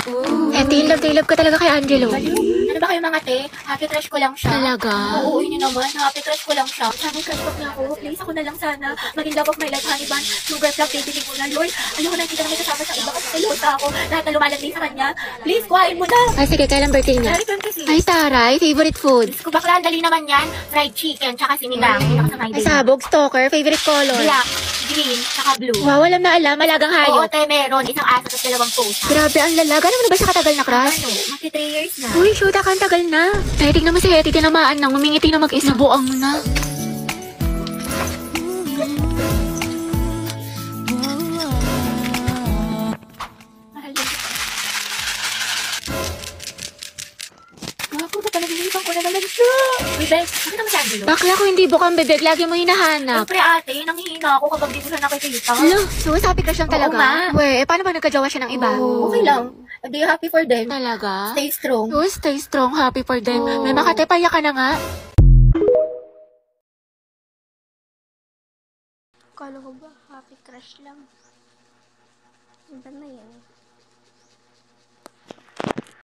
Love ka talaga kay Angelo. Ano ba kayo mga te? Happy crush ko lang siya. Talaga? Oo, yun naman. Happy crush ko lang siya. Sana crush ko niya ako. Please, ako na lang sana. Maging love of my life, honey bun. Sugar plug, baby ko na. Lord, ayoko na hindi ka na may kasama sa iba kasi saluta ako. Lahat na lumalandi sa kanya. Please, kuhain mo na. Ay, sige, kailan birthday niya? Very fantasy. Ay, taray, favorite food. Diyos ko, bakla, ang dali naman yan. Fried chicken, tsaka sinigang. Hindi sa Ay, Friday. sabog, stalker, favorite color. Black, green, tsaka blue. Wow, alam na alam, malagang Oo, hayop. te, meron. Isang aso at dalawang pusa. Grabe, ang lala. Gano'n mo na ba siya katagal na crush? Ano, magti 3 years na. Uy, shoot, ang tagal na. Ay, tignan mo si Hetty, tinamaan nang umingiti na mag-isa. Buang na. Mahal din kita. Gapo na talaga, nilipang ko na naman siya. Uy, Bes, bakit naman si Angelo? Bakla ko hindi bukang bebek, lagi mo hinahanap. Siyempre ate, nanghihina ako kapag di ko siya nakikita. Hello, so sabi crush lang Oo talaga? nga. We, paano ba nagkajawa siya ng iba? Okay lang. Be happy for them. Talaga? Stay strong. So, stay strong, happy for them. Oo. May makatepaya ka na nga. Kala ko ba, happy crush lang. Iba na yan.